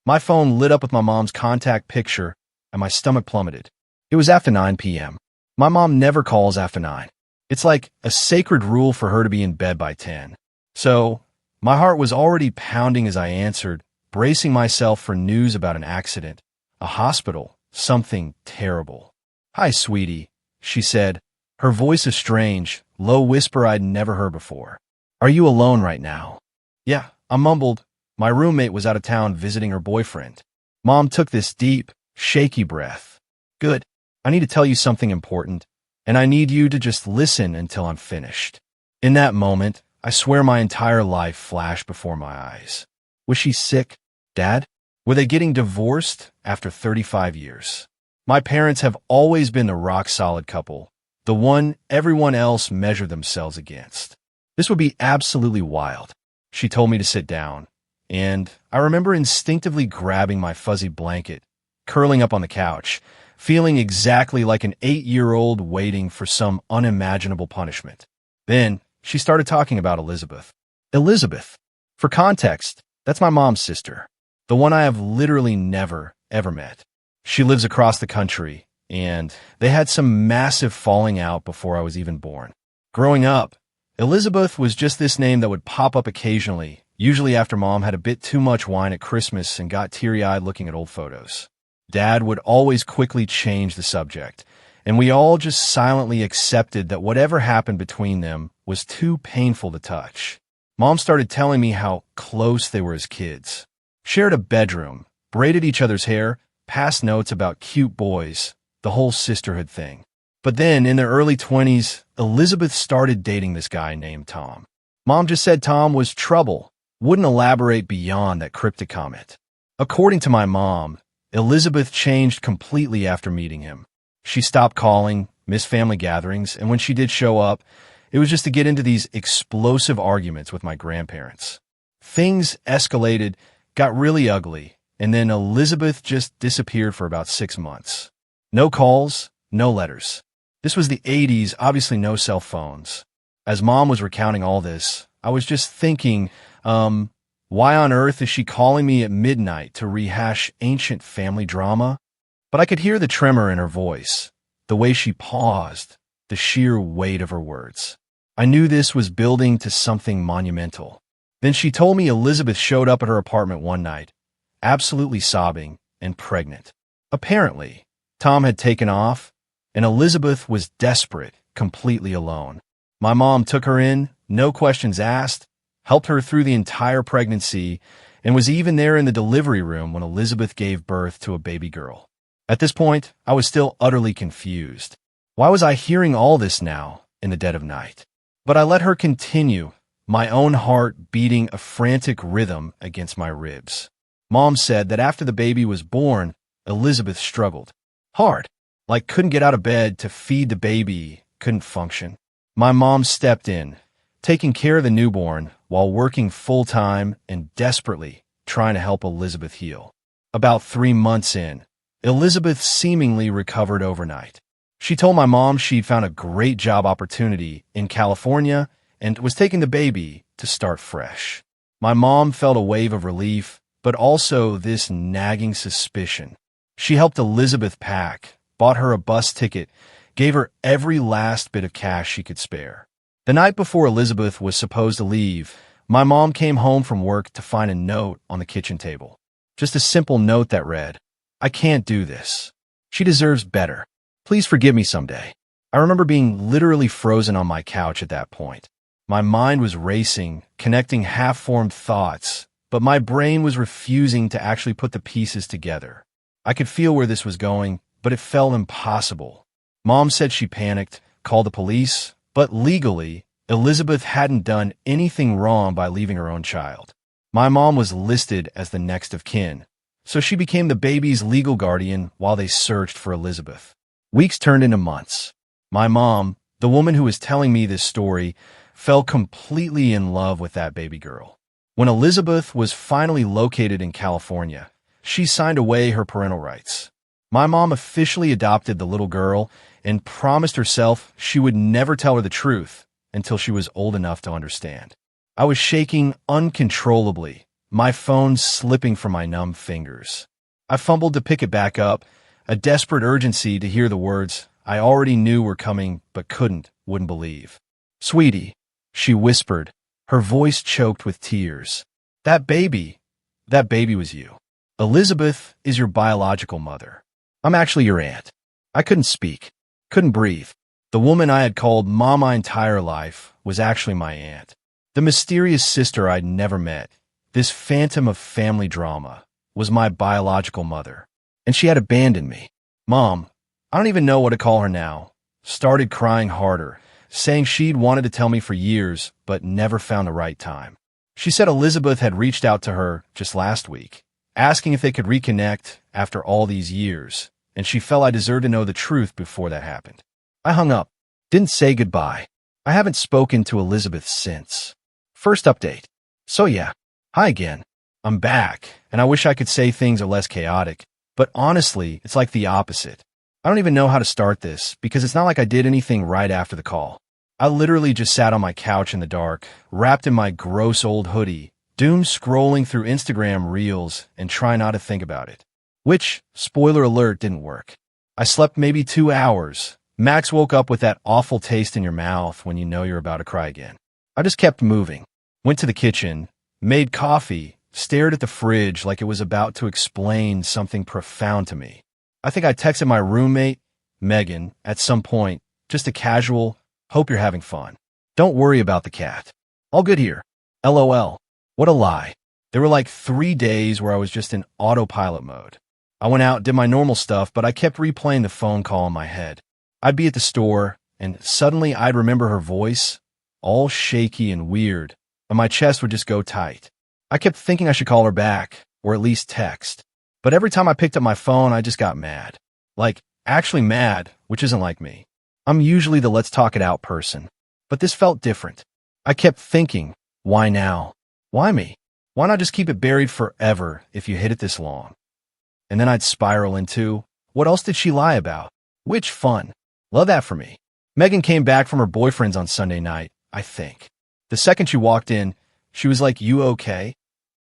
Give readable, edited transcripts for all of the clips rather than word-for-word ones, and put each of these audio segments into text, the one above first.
My phone lit up with my mom's contact picture, and my stomach plummeted. It was after 9 p.m. My mom never calls after 9. It's like a sacred rule for her to be in bed by 10. So, my heart was already pounding as I answered, bracing myself for news about an accident, a hospital, something terrible. "Hi, sweetie," she said, her voice a strange, low whisper I'd never heard before. "Are you alone right now?" "Yeah," I mumbled. My roommate was out of town visiting her boyfriend. Mom took this deep, shaky breath. "Good. I need to tell you something important, and I need you to just listen until I'm finished." In that moment, I swear my entire life flashed before my eyes. Was she sick? Dad? Were they getting divorced after 35 years? My parents have always been the rock-solid couple, the one everyone else measured themselves against. This would be absolutely wild. She told me to sit down, and I remember instinctively grabbing my fuzzy blanket, curling up on the couch, feeling exactly like an 8-year-old waiting for some unimaginable punishment. Then, she started talking about Elizabeth. Elizabeth. For context, that's my mom's sister, the one I have literally never, ever met. She lives across the country, and they had some massive falling out before I was even born. Growing up, Elizabeth was just this name that would pop up occasionally, usually after Mom had a bit too much wine at Christmas and got teary-eyed looking at old photos. Dad would always quickly change the subject, and we all just silently accepted that whatever happened between them was too painful to touch. Mom started telling me how close they were as kids. Shared a bedroom, braided each other's hair, passed notes about cute boys, the whole sisterhood thing. But then, in their early 20s, Elizabeth started dating this guy named Tom. Mom just said Tom was trouble, wouldn't elaborate beyond that cryptic comment. According to my mom, Elizabeth changed completely after meeting him. She stopped calling, missed family gatherings, and when she did show up, it was just to get into these explosive arguments with my grandparents. Things escalated, got really ugly, and then Elizabeth just disappeared for about 6 months. No calls, no letters. This was the 80s, obviously no cell phones. As Mom was recounting all this, I was just thinking, why on earth is she calling me at midnight to rehash ancient family drama? But I could hear the tremor in her voice, the way she paused, the sheer weight of her words. I knew this was building to something monumental. Then she told me Elizabeth showed up at her apartment one night, absolutely sobbing and pregnant. Apparently, Tom had taken off, and Elizabeth was desperate, completely alone. My mom took her in, no questions asked, helped her through the entire pregnancy, and was even there in the delivery room when Elizabeth gave birth to a baby girl. At this point, I was still utterly confused. Why was I hearing all this now, in the dead of night? But I let her continue, my own heart beating a frantic rhythm against my ribs. Mom said that after the baby was born, Elizabeth struggled. Hard, like couldn't get out of bed to feed the baby, couldn't function. My mom stepped in, taking care of the newborn while working full-time and desperately trying to help Elizabeth heal. About 3 months in, Elizabeth seemingly recovered overnight. She told my mom she'd found a great job opportunity in California and was taking the baby to start fresh. My mom felt a wave of relief, but also this nagging suspicion. She helped Elizabeth pack, bought her a bus ticket, gave her every last bit of cash she could spare. The night before Elizabeth was supposed to leave, my mom came home from work to find a note on the kitchen table. Just a simple note that read, "I can't do this. She deserves better. Please forgive me someday." I remember being literally frozen on my couch at that point. My mind was racing, connecting half-formed thoughts, but my brain was refusing to actually put the pieces together. I could feel where this was going, but it felt impossible. Mom said she panicked, called the police, but legally, Elizabeth hadn't done anything wrong by leaving her own child. My mom was listed as the next of kin, so she became the baby's legal guardian while they searched for Elizabeth. Weeks turned into months. My mom, the woman who was telling me this story, fell completely in love with that baby girl. When Elizabeth was finally located in California, she signed away her parental rights. My mom officially adopted the little girl and promised herself she would never tell her the truth until she was old enough to understand. I was shaking uncontrollably, my phone slipping from my numb fingers. I fumbled to pick it back up, a desperate urgency to hear the words I already knew were coming but wouldn't believe. "Sweetie," she whispered, her voice choked with tears. That baby was you. Elizabeth is your biological mother. I'm actually your aunt." I couldn't speak, couldn't breathe. The woman I had called Mom my entire life was actually my aunt. The mysterious sister I'd never met, this phantom of family drama, was my biological mother. And she had abandoned me. Mom, I don't even know what to call her now, started crying harder, saying she'd wanted to tell me for years but never found the right time. She said Elizabeth had reached out to her just last week, asking if they could reconnect after all these years, and she felt I deserved to know the truth before that happened. I hung up, didn't say goodbye. I haven't spoken to Elizabeth since. First update. So yeah, hi again. I'm back, and I wish I could say things are less chaotic, but honestly, it's like the opposite. I don't even know how to start this, because it's not like I did anything right after the call. I literally just sat on my couch in the dark, wrapped in my gross old hoodie, doom scrolling through Instagram reels and trying not to think about it. Which, spoiler alert, didn't work. I slept maybe 2 hours. Max woke up with that awful taste in your mouth when you know you're about to cry again. I just kept moving. Went to the kitchen, made coffee, stared at the fridge like it was about to explain something profound to me. I think I texted my roommate, Megan, at some point, just a casual, "Hope you're having fun. Don't worry about the cat. All good here. LOL. What a lie." There were like 3 days where I was just in autopilot mode. I went out, did my normal stuff, but I kept replaying the phone call in my head. I'd be at the store, and suddenly I'd remember her voice, all shaky and weird, and my chest would just go tight. I kept thinking I should call her back, or at least text. But every time I picked up my phone, I just got mad. Like, actually mad, which isn't like me. I'm usually the let's talk it out person. But this felt different. I kept thinking, why now? Why me? Why not just keep it buried forever if you hid it this long? And then I'd spiral into, what else did she lie about? Which fun. Love that for me. Megan came back from her boyfriend's on Sunday night, I think. The second she walked in, she was like, "You okay?"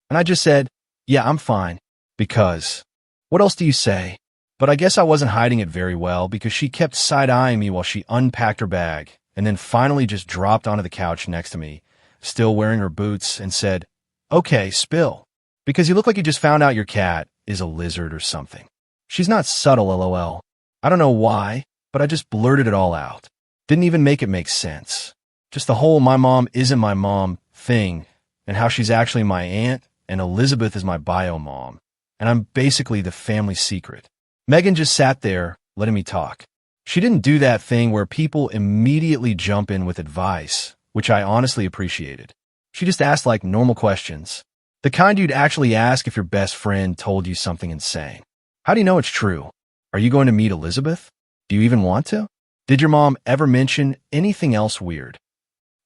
And I just said, "Yeah, I'm fine." Because, what else do you say? But I guess I wasn't hiding it very well because she kept side-eyeing me while she unpacked her bag and then finally just dropped onto the couch next to me, still wearing her boots, and said, "Okay, spill. Because you look like you just found out your cat is a lizard or something." She's not subtle, LOL. I don't know why, but I just blurted it all out. Didn't even make it make sense. Just the whole "my mom isn't my mom" thing, and how she's actually my aunt, and Elizabeth is my bio mom, and I'm basically the family secret. Megan just sat there, letting me talk. She didn't do that thing where people immediately jump in with advice, which I honestly appreciated. She just asked like normal questions. The kind you'd actually ask if your best friend told you something insane. How do you know it's true? Are you going to meet Elizabeth? Do you even want to? Did your mom ever mention anything else weird?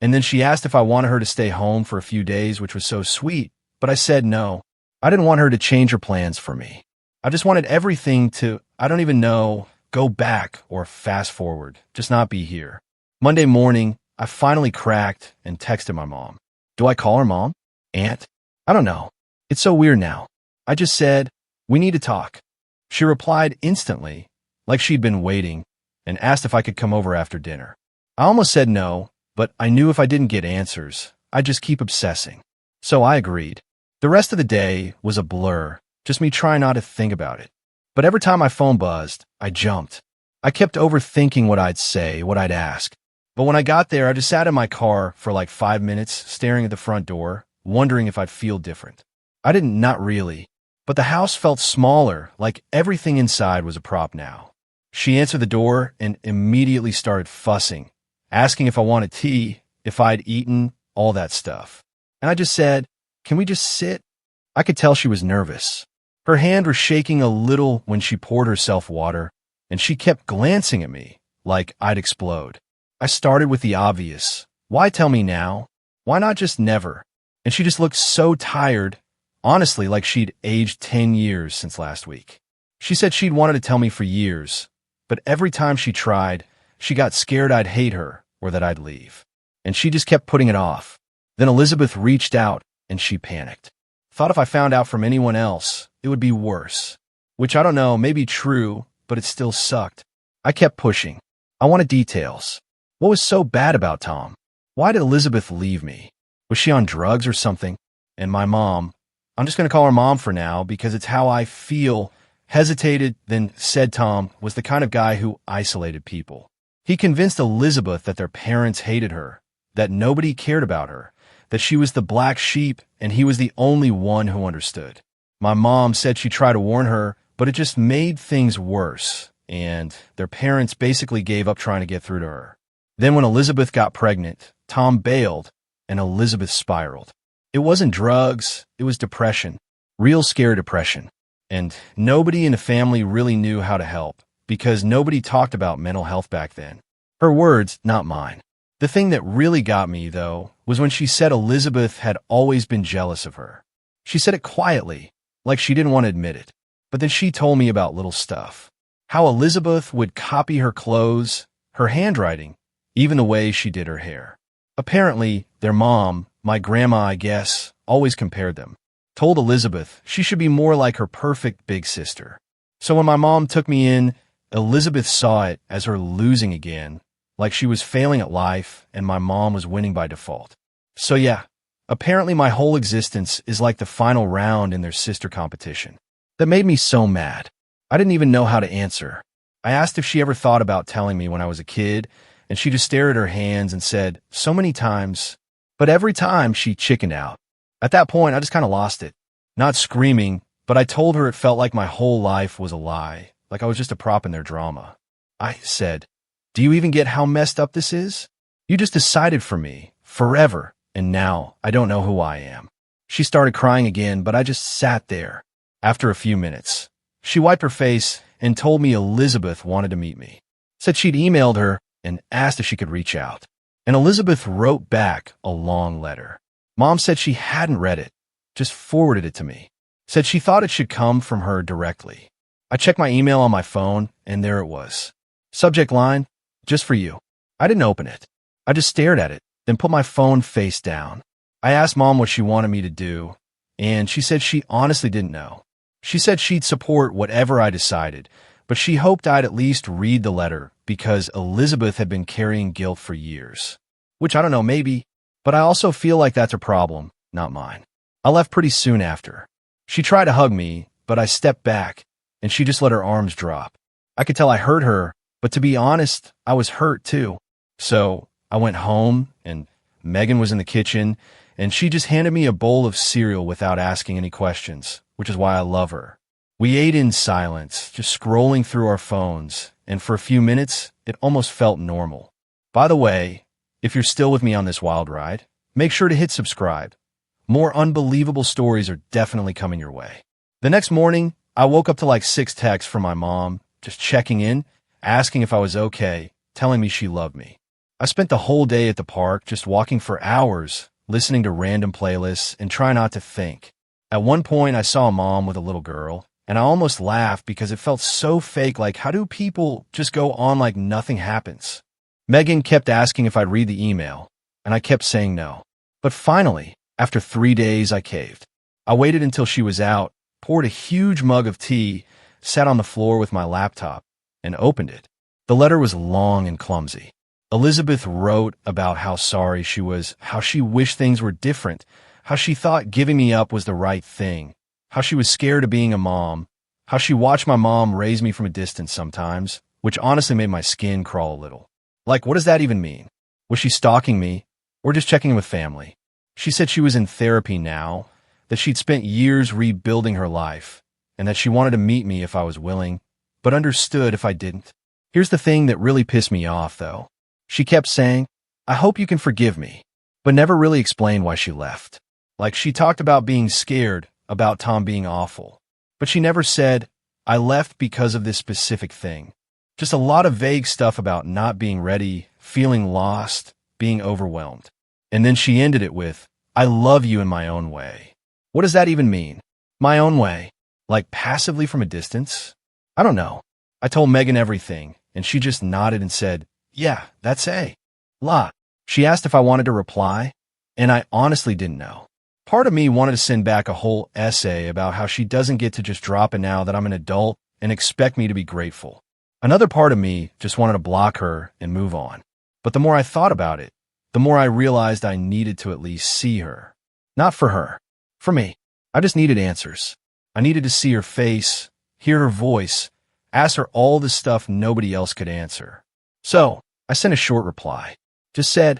And then she asked if I wanted her to stay home for a few days, which was so sweet, but I said no. I didn't want her to change her plans for me. I just wanted everything to, I don't even know, go back or fast forward, just not be here. Monday morning, I finally cracked and texted my mom. Do I call her mom? Aunt? I don't know. It's so weird now. I just said, "We need to talk." She replied instantly, like she'd been waiting, and asked if I could come over after dinner. I almost said no, but I knew if I didn't get answers, I'd just keep obsessing. So I agreed. The rest of the day was a blur, just me trying not to think about it. But every time my phone buzzed, I jumped. I kept overthinking what I'd say, what I'd ask. But when I got there, I just sat in my car for like 5 minutes, staring at the front door, wondering if I'd feel different. I didn't, not really. But the house felt smaller, like everything inside was a prop now. She answered the door and immediately started fussing, asking if I wanted tea, if I'd eaten, all that stuff. And I just said, "Can we just sit?" I could tell she was nervous. Her hand was shaking a little when she poured herself water, and she kept glancing at me like I'd explode. I started with the obvious. Why tell me now? Why not just never? And she just looked so tired, honestly, like she'd aged 10 years since last week. She said she'd wanted to tell me for years, but every time she tried, she got scared I'd hate her or that I'd leave. And she just kept putting it off. Then Elizabeth reached out, and she panicked. Thought if I found out from anyone else, it would be worse. Which I don't know, may be true, but it still sucked. I kept pushing. I wanted details. What was so bad about Tom? Why did Elizabeth leave me? Was she on drugs or something? And my mom, I'm just going to call her mom for now because it's how I feel, hesitated, then said Tom was the kind of guy who isolated people. He convinced Elizabeth that their parents hated her, that nobody cared about her, that she was the black sheep and he was the only one who understood. My mom said she tried to warn her, but it just made things worse, and their parents basically gave up trying to get through to her. Then when Elizabeth got pregnant, Tom bailed, and Elizabeth spiraled. It wasn't drugs, it was depression, real scare depression. And nobody in the family really knew how to help, because nobody talked about mental health back then. Her words, not mine. The thing that really got me, though, was when she said Elizabeth had always been jealous of her. She said it quietly, like she didn't want to admit it. But then she told me about little stuff. How Elizabeth would copy her clothes, her handwriting, even the way she did her hair. Apparently, their mom, my grandma I guess, always compared them. Told Elizabeth she should be more like her perfect big sister. So when my mom took me in, Elizabeth saw it as her losing again, like she was failing at life and my mom was winning by default. So yeah, apparently my whole existence is like the final round in their sister competition. That made me so mad. I didn't even know how to answer. I asked if she ever thought about telling me when I was a kid, and she just stared at her hands and said, so many times, but every time she chickened out. At that point, I just kind of lost it. Not screaming, but I told her it felt like my whole life was a lie, like I was just a prop in their drama. I said, do you even get how messed up this is? You just decided for me, forever, and now I don't know who I am. She started crying again, but I just sat there. After a few minutes, she wiped her face and told me Elizabeth wanted to meet me. Said she'd emailed her and asked if she could reach out. And Elizabeth wrote back a long letter. Mom said she hadn't read it, just forwarded it to me. Said she thought it should come from her directly. I checked my email on my phone, and there it was. Subject line, just for you. I didn't open it. I just stared at it, then put my phone face down. I asked Mom what she wanted me to do, and she said she honestly didn't know. She said she'd support whatever I decided, but she hoped I'd at least read the letter because Elizabeth had been carrying guilt for years. Which I don't know, maybe, but I also feel like that's a problem, not mine. I left pretty soon after. She tried to hug me, but I stepped back, and she just let her arms drop. I could tell I hurt her, but to be honest, I was hurt too. So I went home, and Megan was in the kitchen, and she just handed me a bowl of cereal without asking any questions, which is why I love her. We ate in silence, just scrolling through our phones, and for a few minutes, it almost felt normal. By the way, if you're still with me on this wild ride, make sure to hit subscribe. More unbelievable stories are definitely coming your way. The next morning, I woke up to like 6 texts from my mom, just checking in, asking if I was okay, telling me she loved me. I spent the whole day at the park just walking for hours, listening to random playlists and trying not to think. At one point, I saw a mom with a little girl, and I almost laughed because it felt so fake, like how do people just go on like nothing happens? Megan kept asking if I'd read the email, and I kept saying no. But finally, after 3 days, I caved. I waited until she was out, poured a huge mug of tea, sat on the floor with my laptop, and opened it. The letter was long and clumsy. Elizabeth wrote about how sorry she was, how she wished things were different, how she thought giving me up was the right thing, how she was scared of being a mom, how she watched my mom raise me from a distance sometimes, which honestly made my skin crawl a little. Like, what does that even mean? Was she stalking me, or just checking in with family? She said she was in therapy now, that she'd spent years rebuilding her life, and that she wanted to meet me if I was willing, but understood if I didn't. Here's the thing that really pissed me off, though. She kept saying, I hope you can forgive me, but never really explained why she left. Like, she talked about being scared, about Tom being awful, but she never said, I left because of this specific thing. Just a lot of vague stuff about not being ready, feeling lost, being overwhelmed. And then she ended it with, I love you in my own way. What does that even mean? My own way? Like passively from a distance? I don't know. I told Megan everything, and she just nodded and said, yeah, that's A. Lot. She asked if I wanted to reply, and I honestly didn't know. Part of me wanted to send back a whole essay about how she doesn't get to just drop it now that I'm an adult and expect me to be grateful. Another part of me just wanted to block her and move on. But the more I thought about it, the more I realized I needed to at least see her. Not for her. For me. I just needed answers. I needed to see her face, hear her voice, ask her all the stuff nobody else could answer. So, I sent a short reply. Just said,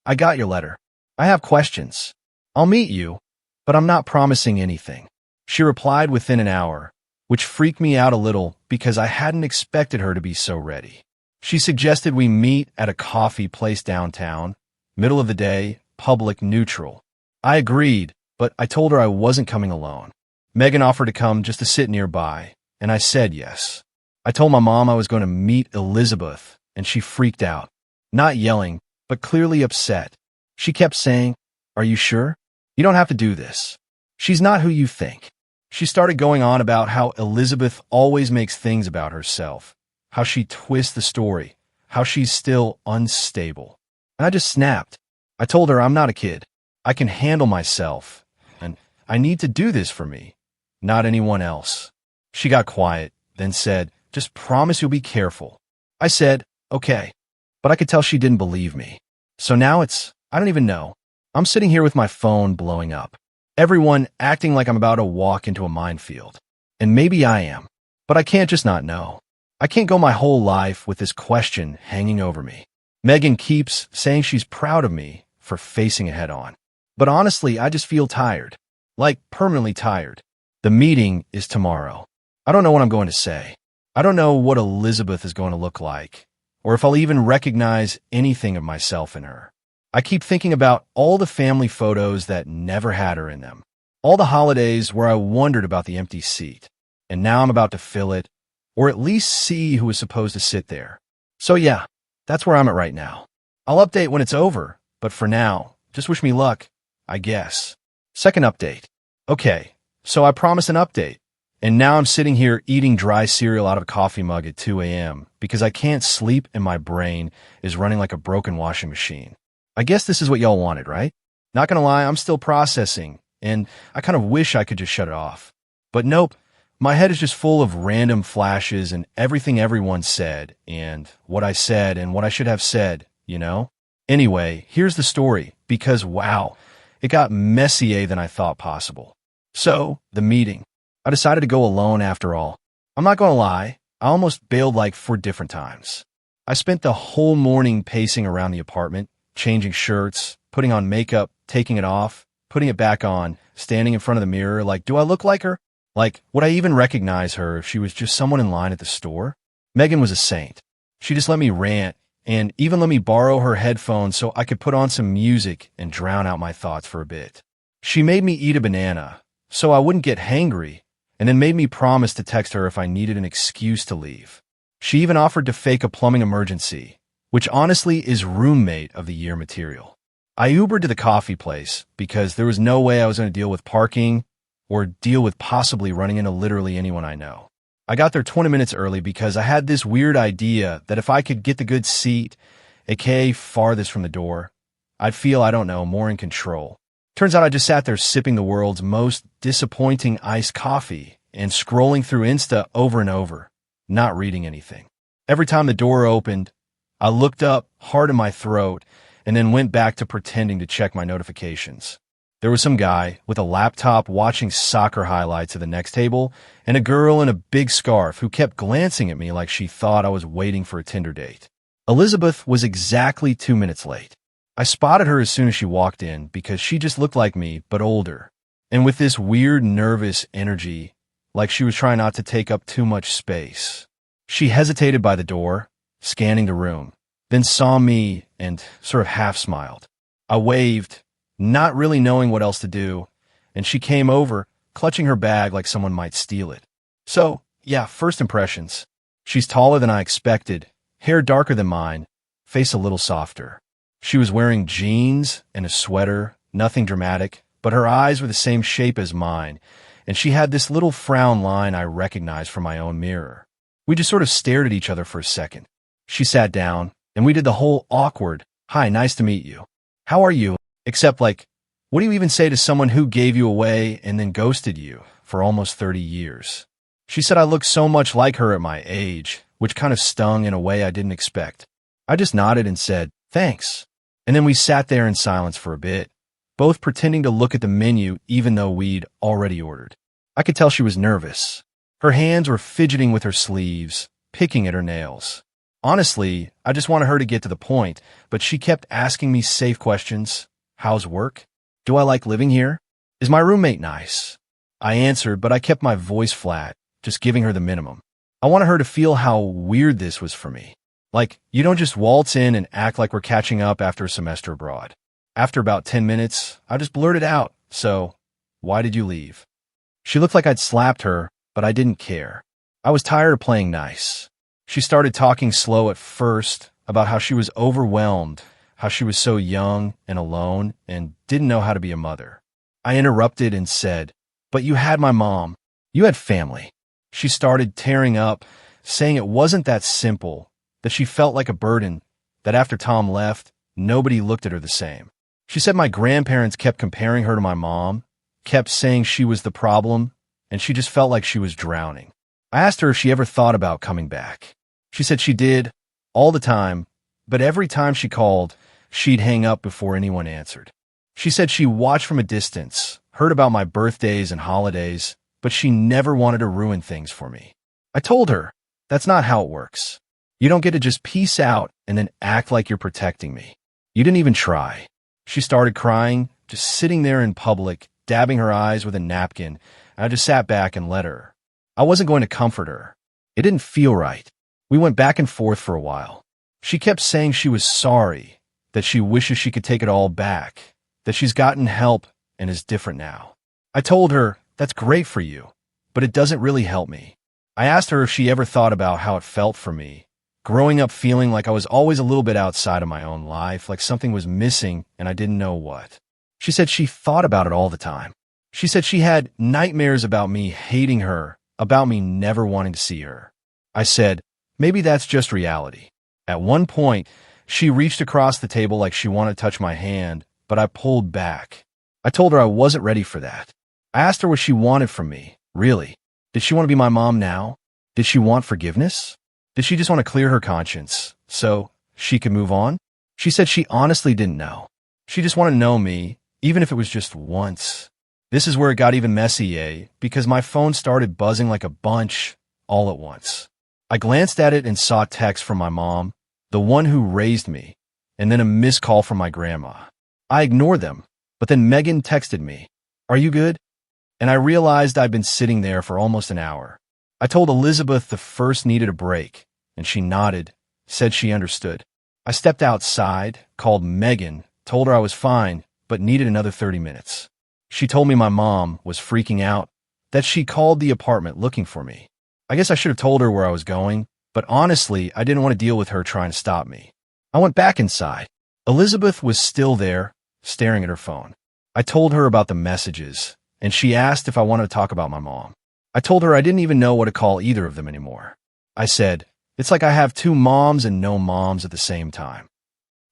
I got your letter. I have questions. I'll meet you, but I'm not promising anything. She replied within an hour, which freaked me out a little because I hadn't expected her to be so ready. She suggested we meet at a coffee place downtown, middle of the day, public, neutral. I agreed, but I told her I wasn't coming alone. Megan offered to come just to sit nearby, and I said yes. I told my mom I was going to meet Elizabeth, and she freaked out. Not yelling, but clearly upset. She kept saying, "Are you sure? You don't have to do this. She's not who you think." She started going on about how Elizabeth always makes things about herself, how she twists the story, how she's still unstable. And I just snapped. I told her I'm not a kid. I can handle myself, and I need to do this for me, not anyone else. She got quiet, then said, "Just promise you'll be careful." I said, "Okay," but I could tell she didn't believe me. So now I don't even know. I'm sitting here with my phone blowing up. Everyone acting like I'm about to walk into a minefield. And maybe I am, but I can't just not know. I can't go my whole life with this question hanging over me. Megan keeps saying she's proud of me for facing it head on. But honestly, I just feel tired. Like permanently tired. The meeting is tomorrow. I don't know what I'm going to say. I don't know what Elizabeth is going to look like, or if I'll even recognize anything of myself in her. I keep thinking about all the family photos that never had her in them. All the holidays where I wondered about the empty seat. And now I'm about to fill it, or at least see who was supposed to sit there. So yeah, that's where I'm at right now. I'll update when it's over, but for now, just wish me luck, I guess. Second update. Okay, so I promised an update, and now I'm sitting here eating dry cereal out of a coffee mug at 2 a.m. because I can't sleep and my brain is running like a broken washing machine. I guess this is what y'all wanted, right? Not gonna lie, I'm still processing, and I kind of wish I could just shut it off. But nope, my head is just full of random flashes and everything everyone said, and what I said and what I should have said, you know? Anyway, here's the story, because wow, it got messier than I thought possible. So, the meeting. I decided to go alone after all. I'm not gonna lie, I almost bailed like 4 different times. I spent the whole morning pacing around the apartment, changing shirts, putting on makeup, taking it off, putting it back on, standing in front of the mirror like, do I look like her? Like, would I even recognize her if she was just someone in line at the store? Megan was a saint. She just let me rant and even let me borrow her headphones so I could put on some music and drown out my thoughts for a bit. She made me eat a banana so I wouldn't get hangry, and then made me promise to text her if I needed an excuse to leave. She even offered to fake a plumbing emergency, which honestly is roommate of the year material. I Ubered to the coffee place because there was no way I was going to deal with parking or deal with possibly running into literally anyone I know. I got there 20 minutes early because I had this weird idea that if I could get the good seat, aka farthest from the door, I'd feel, I don't know, more in control. Turns out I just sat there sipping the world's most disappointing iced coffee and scrolling through Insta over and over, not reading anything. Every time the door opened, I looked up, hard in my throat, and then went back to pretending to check my notifications. There was some guy with a laptop watching soccer highlights at the next table, and a girl in a big scarf who kept glancing at me like she thought I was waiting for a Tinder date. Elizabeth was exactly 2 minutes late. I spotted her as soon as she walked in because she just looked like me, but older, and with this weird nervous energy, like she was trying not to take up too much space. She hesitated by the door, scanning the room, then saw me and sort of half smiled. I waved, not really knowing what else to do, and she came over, clutching her bag like someone might steal it. So, yeah, first impressions. She's taller than I expected, hair darker than mine, face a little softer. She was wearing jeans and a sweater, nothing dramatic, but her eyes were the same shape as mine, and she had this little frown line I recognized from my own mirror. We just sort of stared at each other for a second. She sat down, and we did the whole awkward, "Hi, nice to meet you. How are you?" Except like, What do you even say to someone who gave you away and then ghosted you for almost 30 years? She said I looked so much like her at my age, which kind of stung in a way I didn't expect. I just nodded and said, thanks. And then we sat there in silence for a bit, both pretending to look at the menu even though we'd already ordered. I could tell she was nervous. Her hands were fidgeting with her sleeves, picking at her nails. Honestly, I just wanted her to get to the point, but she kept asking me safe questions. How's work? Do I like living here? Is my roommate nice? I answered, but I kept my voice flat, just giving her the minimum. I wanted her to feel how weird this was for me. Like, you don't just waltz in and act like we're catching up after a semester abroad. After about 10 minutes, I just blurted out, so, why did you leave? She looked like I'd slapped her, but I didn't care. I was tired of playing nice. She started talking slow at first about how she was overwhelmed, how she was so young and alone and didn't know how to be a mother. I interrupted and said, but you had my mom. You had family. She started tearing up, saying it wasn't that simple, that she felt like a burden, that after Tom left, nobody looked at her the same. She said my grandparents kept comparing her to my mom, kept saying she was the problem, and she just felt like she was drowning. I asked her if she ever thought about coming back. She said she did, all the time, but every time she called, she'd hang up before anyone answered. She said she watched from a distance, heard about my birthdays and holidays, but she never wanted to ruin things for me. I told her, that's not how it works. You don't get to just peace out and then act like you're protecting me. You didn't even try. She started crying, just sitting there in public, dabbing her eyes with a napkin, and I just sat back and let her. I wasn't going to comfort her. It didn't feel right. We went back and forth for a while. She kept saying she was sorry, that she wishes she could take it all back, that she's gotten help and is different now. I told her, that's great for you, but it doesn't really help me. I asked her if she ever thought about how it felt for me, growing up feeling like I was always a little bit outside of my own life, like something was missing and I didn't know what. She said she thought about it all the time. She said she had nightmares about me hating her, about me never wanting to see her. I said, maybe that's just reality. At one point, she reached across the table like she wanted to touch my hand, but I pulled back. I told her I wasn't ready for that. I asked her what she wanted from me, really. Did she want to be my mom now? Did she want forgiveness? Did she just want to clear her conscience so she could move on? She said she honestly didn't know. She just wanted to know me, even if it was just once. This is where it got even messy, because my phone started buzzing like a bunch all at once. I glanced at it and saw text from my mom, the one who raised me, and then a missed call from my grandma. I ignored them, but then Megan texted me, "Are you good?" And I realized I'd been sitting there for almost an hour. I told Elizabeth the first needed a break, and she nodded, said she understood. I stepped outside, called Megan, told her I was fine, but needed another 30 minutes. She told me my mom was freaking out, that she called the apartment looking for me. I guess I should have told her where I was going, but honestly, I didn't want to deal with her trying to stop me. I went back inside. Elizabeth was still there, staring at her phone. I told her about the messages, and she asked if I wanted to talk about my mom. I told her I didn't even know what to call either of them anymore. I said, it's like I have two moms and no moms at the same time.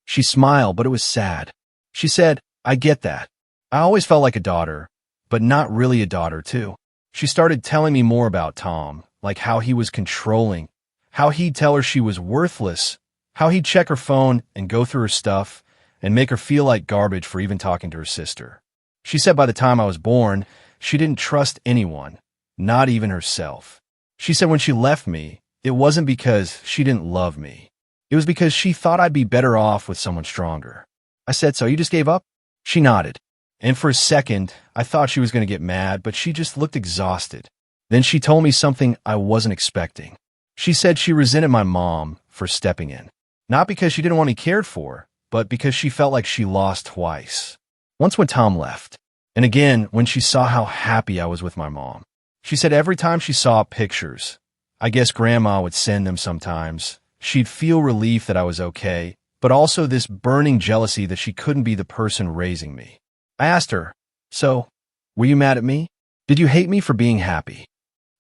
She smiled, but it was sad. She said, I get that. I always felt like a daughter, but not really a daughter too. She started telling me more about Tom, like how he was controlling, how he'd tell her she was worthless, how he'd check her phone and go through her stuff and make her feel like garbage for even talking to her sister. She said by the time I was born, she didn't trust anyone, not even herself. She said when she left me, it wasn't because she didn't love me. It was because she thought I'd be better off with someone stronger. I said, so you just gave up? She nodded. And for a second, I thought she was going to get mad, but she just looked exhausted. Then she told me something I wasn't expecting. She said she resented my mom for stepping in. Not because she didn't want me cared for, but because she felt like she lost twice. Once when Tom left, and again when she saw how happy I was with my mom. She said every time she saw pictures, I guess Grandma would send them sometimes, she'd feel relief that I was okay, but also this burning jealousy that she couldn't be the person raising me. I asked her, so, were you mad at me? Did you hate me for being happy?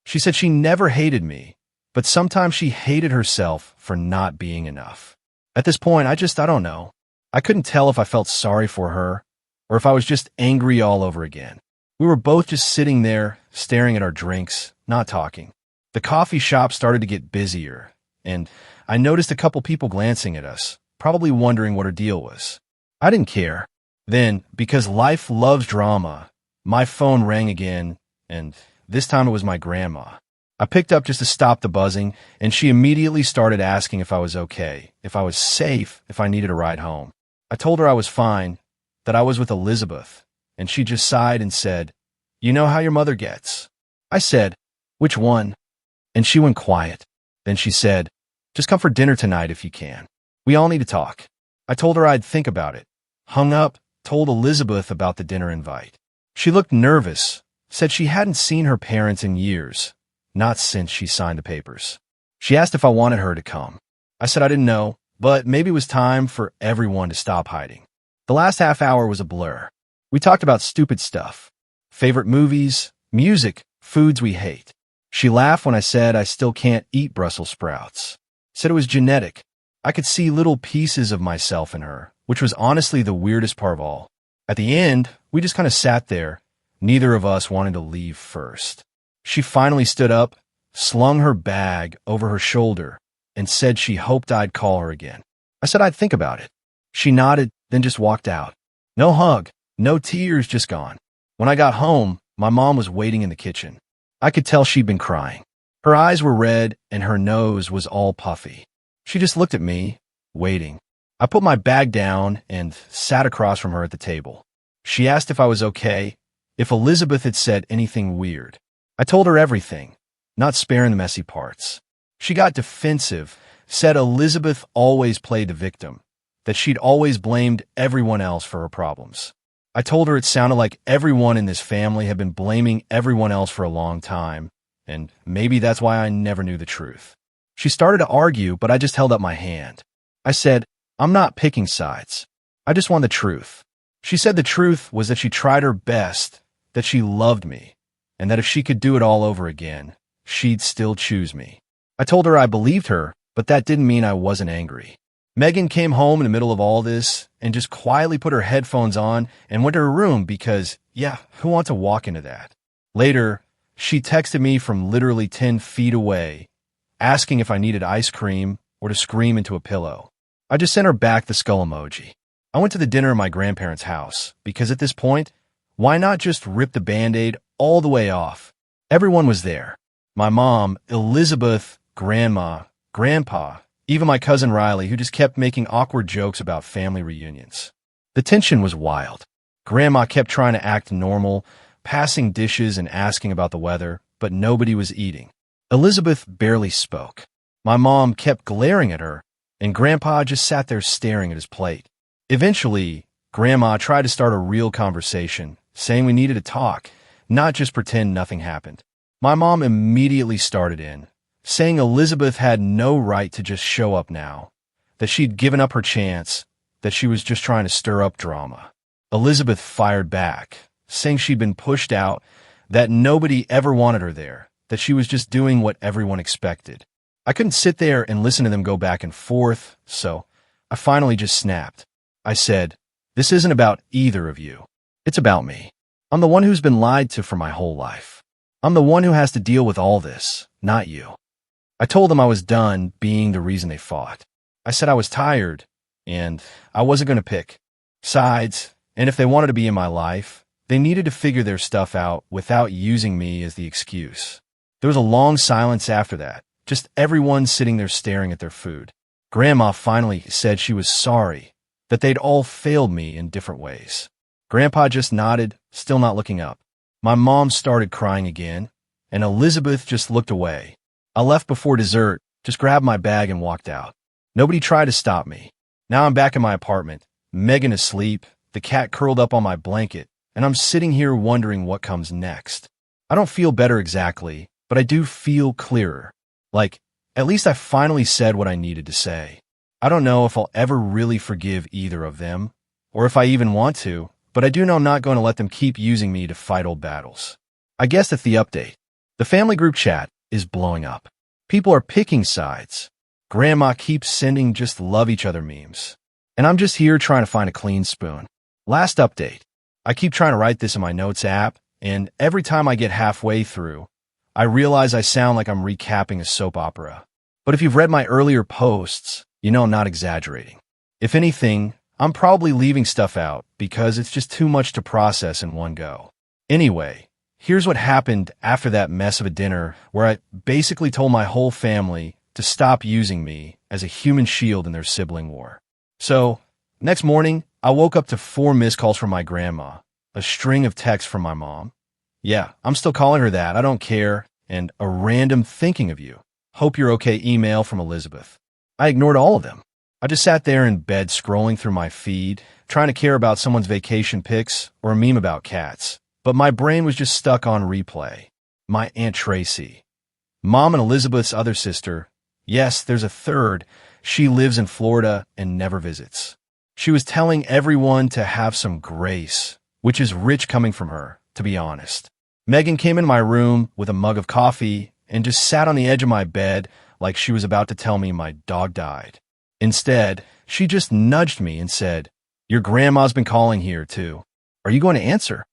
She said she never hated me, but sometimes she hated herself for not being enough. At this point, I don't know. I couldn't tell if I felt sorry for her, or if I was just angry all over again. We were both just sitting there, staring at our drinks, not talking. The coffee shop started to get busier, and I noticed a couple people glancing at us, probably wondering what her deal was. I didn't care. Then, because life loves drama, my phone rang again, and this time it was my grandma. I picked up just to stop the buzzing, and she immediately started asking if I was okay, if I was safe, if I needed a ride home. I told her I was fine, that I was with Elizabeth, and she just sighed and said, "You know how your mother gets." I said, "Which one?" And she went quiet. Then she said, "Just come for dinner tonight if you can. We all need to talk." I told her I'd think about it. Hung up, told Elizabeth about the dinner invite. She looked nervous, said she hadn't seen her parents in years, not since she signed the papers. She asked if I wanted her to come. I said I didn't know, but maybe it was time for everyone to stop hiding. The last half hour was a blur. We talked about stupid stuff. Favorite movies, music, foods we hate. She laughed when I said I still can't eat Brussels sprouts. Said it was genetic. I could see little pieces of myself in her, which was honestly the weirdest part of all. At the end, we just kind of sat there, neither of us wanting to leave first. She finally stood up, slung her bag over her shoulder, and said she hoped I'd call her again. I said I'd think about it. She nodded, then just walked out. No hug, no tears, just gone. When I got home, my mom was waiting in the kitchen. I could tell she'd been crying. Her eyes were red and her nose was all puffy. She just looked at me, waiting. I put my bag down and sat across from her at the table. She asked if I was okay, if Elizabeth had said anything weird. I told her everything, not sparing the messy parts. She got defensive, said Elizabeth always played the victim, that she'd always blamed everyone else for her problems. I told her it sounded like everyone in this family had been blaming everyone else for a long time, and maybe that's why I never knew the truth. She started to argue, but I just held up my hand. I said, "I'm not picking sides. I just want the truth." She said the truth was that she tried her best, that she loved me, and that if she could do it all over again, she'd still choose me. I told her I believed her, but that didn't mean I wasn't angry. Megan came home in the middle of all this and just quietly put her headphones on and went to her room because, yeah, who wants to walk into that? Later, she texted me from literally 10 feet away, asking if I needed ice cream or to scream into a pillow. I just sent her back the skull emoji. I went to the dinner at my grandparents' house because at this point, why not just rip the Band-Aid all the way off? Everyone was there. My mom, Elizabeth, grandma, grandpa, even my cousin Riley, who just kept making awkward jokes about family reunions. The tension was wild. Grandma kept trying to act normal, passing dishes and asking about the weather, but nobody was eating. Elizabeth barely spoke. My mom kept glaring at her, and Grandpa just sat there staring at his plate. Eventually, Grandma tried to start a real conversation, saying we needed to talk, not just pretend nothing happened. My mom immediately started in, saying Elizabeth had no right to just show up now, that she'd given up her chance, that she was just trying to stir up drama. Elizabeth fired back, saying she'd been pushed out, that nobody ever wanted her there, that she was just doing what everyone expected. I couldn't sit there and listen to them go back and forth, so I finally just snapped. I said, "This isn't about either of you. It's about me. I'm the one who's been lied to for my whole life. I'm the one who has to deal with all this, not you." I told them I was done being the reason they fought. I said I was tired, and I wasn't going to pick sides, and if they wanted to be in my life, they needed to figure their stuff out without using me as the excuse. There was a long silence after that, just everyone sitting there staring at their food. Grandma finally said she was sorry, that they'd all failed me in different ways. Grandpa just nodded, still not looking up. My mom started crying again, and Elizabeth just looked away. I left before dessert, just grabbed my bag and walked out. Nobody tried to stop me. Now I'm back in my apartment, Megan asleep, the cat curled up on my blanket, and I'm sitting here wondering what comes next. I don't feel better exactly, but I do feel clearer. Like, at least I finally said what I needed to say. I don't know if I'll ever really forgive either of them, or if I even want to, but I do know I'm not going to let them keep using me to fight old battles. I guess that's the update. The family group chat is blowing up. People are picking sides. Grandma keeps sending just love each other memes. And I'm just here trying to find a clean spoon. Last update. I keep trying to write this in my notes app, and every time I get halfway through, I realize I sound like I'm recapping a soap opera. But if you've read my earlier posts, you know I'm not exaggerating. If anything, I'm probably leaving stuff out because it's just too much to process in one go. Anyway, here's what happened after that mess of a dinner where I basically told my whole family to stop using me as a human shield in their sibling war. So, next morning, I woke up to 4 missed calls from my grandma, a string of texts from my mom. Yeah, I'm still calling her that, I don't care, and a random thinking of you. Hope you're okay email from Elizabeth. I ignored all of them. I just sat there in bed scrolling through my feed, trying to care about someone's vacation pics or a meme about cats. But my brain was just stuck on replay. My Aunt Tracy. Mom and Elizabeth's other sister. Yes, there's a third. She lives in Florida and never visits. She was telling everyone to have some grace, which is rich coming from her, to be honest. Megan came in my room with a mug of coffee and just sat on the edge of my bed like she was about to tell me my dog died. Instead, she just nudged me and said, "Your grandma's been calling here, too. Are you going to answer?"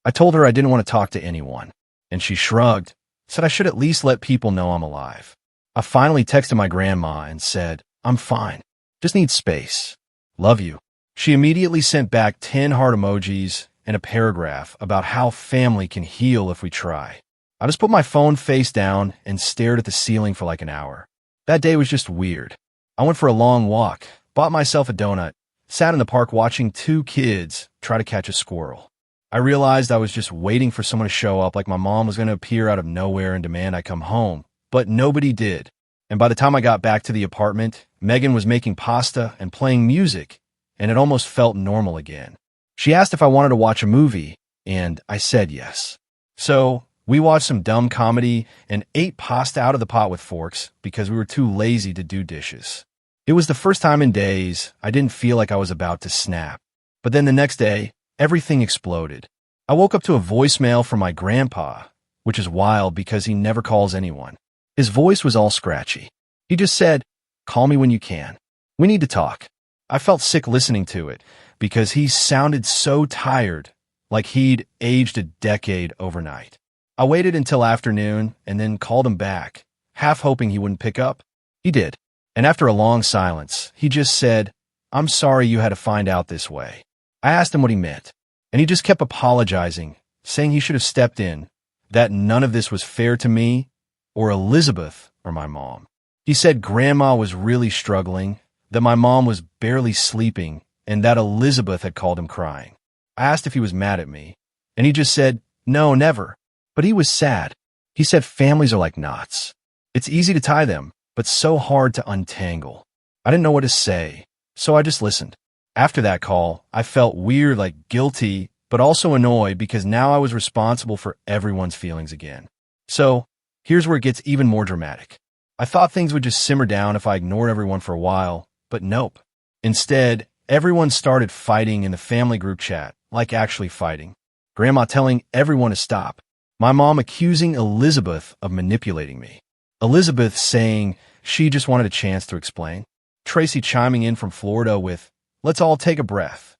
I told her I didn't want to talk to anyone, and she shrugged, said I should at least let people know I'm alive. I finally texted my grandma and said, "I'm fine. Just need space. Love you." She immediately sent back 10 heart emojis and a paragraph about how family can heal if we try. I just put my phone face down and stared at the ceiling for like an hour. That day was just weird. I went for a long walk, bought myself a donut, sat in the park watching 2 kids try to catch a squirrel. I realized I was just waiting for someone to show up like my mom was going to appear out of nowhere and demand I come home, but nobody did. And by the time I got back to the apartment, Megan was making pasta and playing music, and it almost felt normal again. She asked if I wanted to watch a movie, and I said yes. So we watched some dumb comedy and ate pasta out of the pot with forks because we were too lazy to do dishes. It was the first time in days I didn't feel like I was about to snap. But then the next day, everything exploded. I woke up to a voicemail from my grandpa, which is wild because he never calls anyone. His voice was all scratchy. He just said, "Call me when you can. We need to talk." I felt sick listening to it because he sounded so tired, like he'd aged a decade overnight. I waited until afternoon and then called him back, half hoping he wouldn't pick up. He did. And after a long silence, he just said, "I'm sorry you had to find out this way." I asked him what he meant, and he just kept apologizing, saying he should have stepped in, that none of this was fair to me or Elizabeth or my mom. He said Grandma was really struggling, that my mom was barely sleeping, and that Elizabeth had called him crying. I asked if he was mad at me, and he just said, "No, never." But he was sad. He said families are like knots. It's easy to tie them, but so hard to untangle. I didn't know what to say, so I just listened. After that call, I felt weird, like guilty, but also annoyed because now I was responsible for everyone's feelings again. So, here's where it gets even more dramatic. I thought things would just simmer down if I ignored everyone for a while, but nope. Instead, everyone started fighting in the family group chat, like actually fighting. Grandma telling everyone to stop. My mom accusing Elizabeth of manipulating me. Elizabeth saying she just wanted a chance to explain. Tracy chiming in from Florida with, "Let's all take a breath."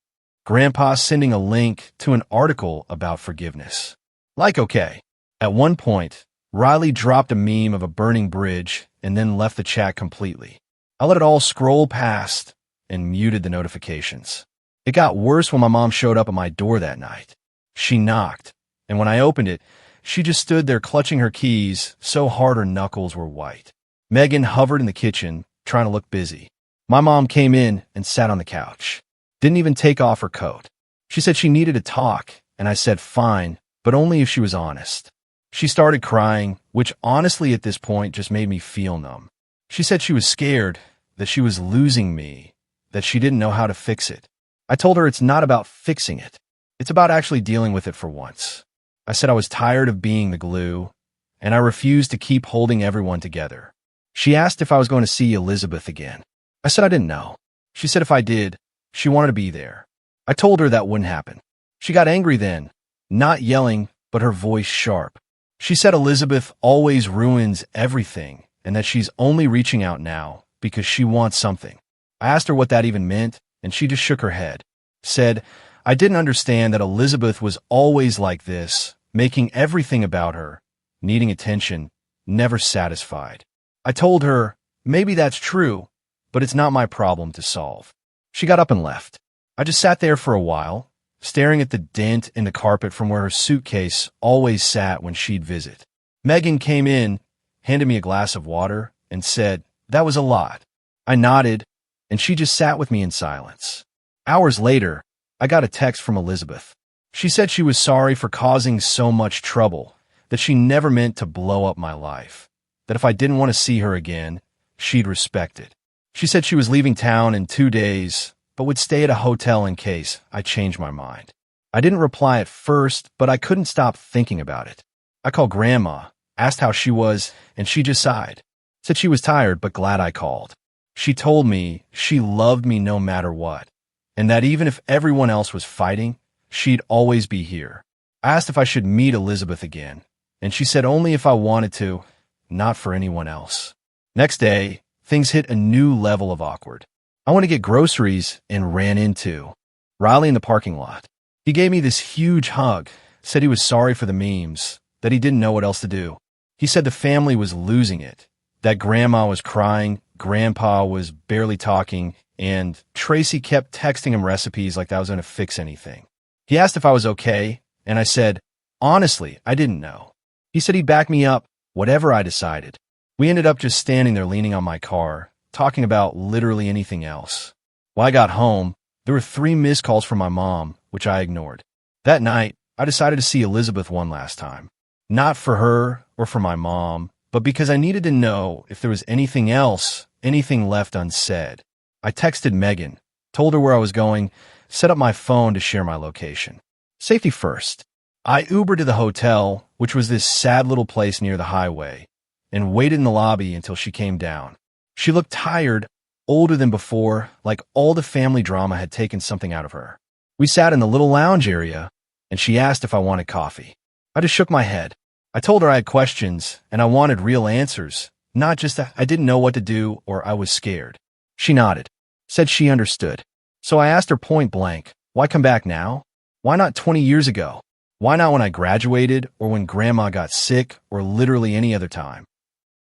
Grandpa sending a link to an article about forgiveness. Like, okay. At one point, Riley dropped a meme of a burning bridge and then left the chat completely. I let it all scroll past and muted the notifications. It got worse when my mom showed up at my door that night. She knocked, and when I opened it, she just stood there clutching her keys so hard her knuckles were white. Megan hovered in the kitchen, trying to look busy. My mom came in and sat on the couch. Didn't even take off her coat. She said she needed to talk, and I said fine, but only if she was honest. She started crying, which honestly at this point just made me feel numb. She said she was scared, that she was losing me, that she didn't know how to fix it. I told her it's not about fixing it. It's about actually dealing with it for once. I said I was tired of being the glue, and I refused to keep holding everyone together. She asked if I was going to see Elizabeth again. I said I didn't know. She said if I did, she wanted to be there. I told her that wouldn't happen. She got angry then, not yelling, but her voice sharp. She said Elizabeth always ruins everything and that she's only reaching out now because she wants something. I asked her what that even meant, and she just shook her head. Said, I didn't understand that Elizabeth was always like this, making everything about her, needing attention, never satisfied. I told her, maybe that's true, but it's not my problem to solve. She got up and left. I just sat there for a while, staring at the dent in the carpet from where her suitcase always sat when she'd visit. Megan came in, handed me a glass of water, and said, "That was a lot." I nodded, and she just sat with me in silence. Hours later, I got a text from Elizabeth. She said she was sorry for causing so much trouble, that she never meant to blow up my life, that if I didn't want to see her again, she'd respect it. She said she was leaving town in 2 days, but would stay at a hotel in case I changed my mind. I didn't reply at first, but I couldn't stop thinking about it. I called Grandma, asked how she was, and she just sighed. Said she was tired, but glad I called. She told me she loved me no matter what, and that even if everyone else was fighting, she'd always be here. I asked if I should meet Elizabeth again, and she said only if I wanted to, not for anyone else. Next day, things hit a new level of awkward. I went to get groceries and ran into Riley in the parking lot. He gave me this huge hug, said he was sorry for the memes, that he didn't know what else to do. He said the family was losing it, that Grandma was crying, Grandpa was barely talking, and Tracy kept texting him recipes like that was going to fix anything. He asked if I was okay, and I said, honestly, I didn't know. He said he'd back me up, whatever I decided. We ended up just standing there leaning on my car, talking about literally anything else. When I got home, there were 3 missed calls from my mom, which I ignored. That night, I decided to see Elizabeth one last time. Not for her or for my mom, but because I needed to know if there was anything else, anything left unsaid. I texted Megan, told her where I was going, set up my phone to share my location. Safety first. I Ubered to the hotel, which was this sad little place near the highway, and waited in the lobby until she came down. She looked tired, older than before, like all the family drama had taken something out of her. We sat in the little lounge area, and she asked if I wanted coffee. I just shook my head. I told her I had questions, and I wanted real answers, not just that I didn't know what to do or I was scared. She nodded, said she understood. So I asked her point blank, why come back now? Why not 20 years ago? Why not when I graduated or when Grandma got sick or literally any other time?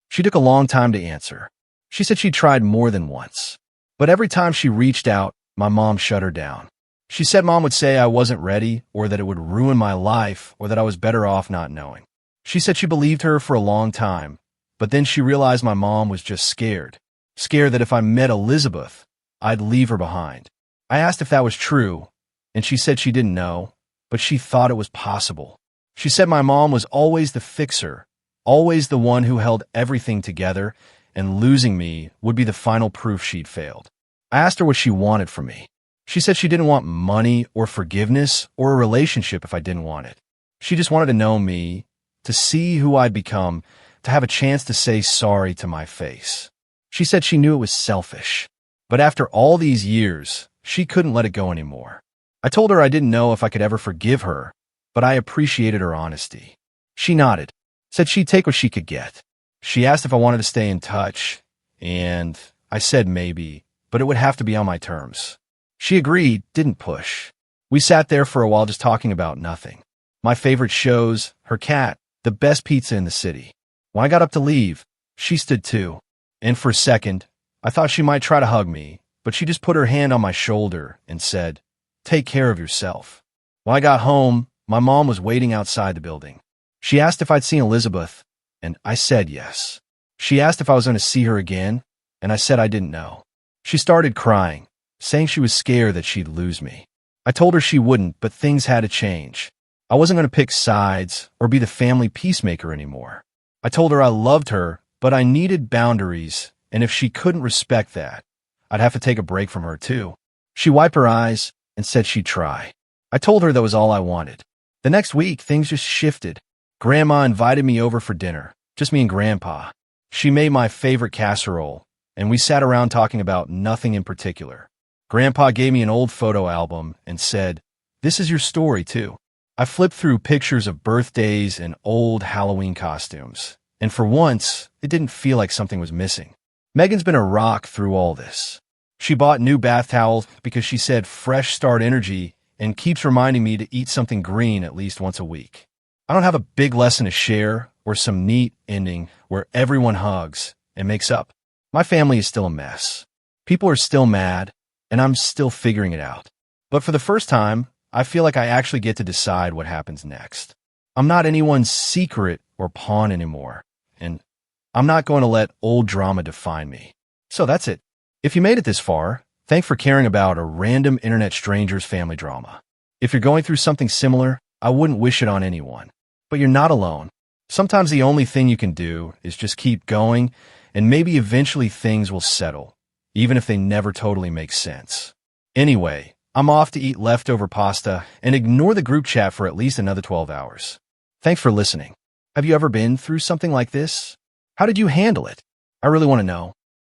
She took a long time to answer. She said she tried more than once. But every time she reached out, my mom shut her down. She said Mom would say I wasn't ready or that it would ruin my life or that I was better off not knowing. She said she believed her for a long time, but then she realized my mom was just scared. Scared that if I met Elizabeth, I'd leave her behind. I asked if that was true, and she said she didn't know, but she thought it was possible. She said my mom was always the fixer, always the one who held everything together, and losing me would be the final proof she'd failed. I asked her what she wanted from me. She said she didn't want money or forgiveness or a relationship if I didn't want it. She just wanted to know me, to see who I'd become, to have a chance to say sorry to my face. She said she knew it was selfish, but after all these years, she couldn't let it go anymore. I told her I didn't know if I could ever forgive her, but I appreciated her honesty. She nodded, said she'd take what she could get. She asked if I wanted to stay in touch, and I said maybe, but it would have to be on my terms. She agreed, didn't push. We sat there for a while just talking about nothing. My favorite shows, her cat, the best pizza in the city. When I got up to leave, she stood too. And for a second, I thought she might try to hug me, but she just put her hand on my shoulder and said, "Take care of yourself." When I got home, my mom was waiting outside the building. She asked if I'd seen Elizabeth, and I said yes. She asked if I was going to see her again, and I said I didn't know. She started crying, saying she was scared that she'd lose me. I told her she wouldn't, but things had to change. I wasn't going to pick sides or be the family peacemaker anymore. I told her I loved her, but I needed boundaries, and if she couldn't respect that, I'd have to take a break from her too. She wiped her eyes and said she'd try. I told her that was all I wanted. The next week, things just shifted. Grandma invited me over for dinner, just me and Grandpa. She made my favorite casserole, and we sat around talking about nothing in particular. Grandpa gave me an old photo album and said, "This is your story, too." I flipped through pictures of birthdays and old Halloween costumes, and for once, it didn't feel like something was missing. Megan's been a rock through all this. She bought new bath towels because she said fresh start energy and keeps reminding me to eat something green at least once a week. I don't have a big lesson to share or some neat ending where everyone hugs and makes up. My family is still a mess. People are still mad, and I'm still figuring it out. But for the first time, I feel like I actually get to decide what happens next. I'm not anyone's secret or pawn anymore, and I'm not going to let old drama define me. So that's it. If you made it this far, thanks for caring about a random internet stranger's family drama. If you're going through something similar, I wouldn't wish it on anyone. But you're not alone. Sometimes the only thing you can do is just keep going, and maybe eventually things will settle, even if they never totally make sense. Anyway, I'm off to eat leftover pasta and ignore the group chat for at least another 12 hours. Thanks for listening. Have you ever been through something like this? How did you handle it? I really want to know.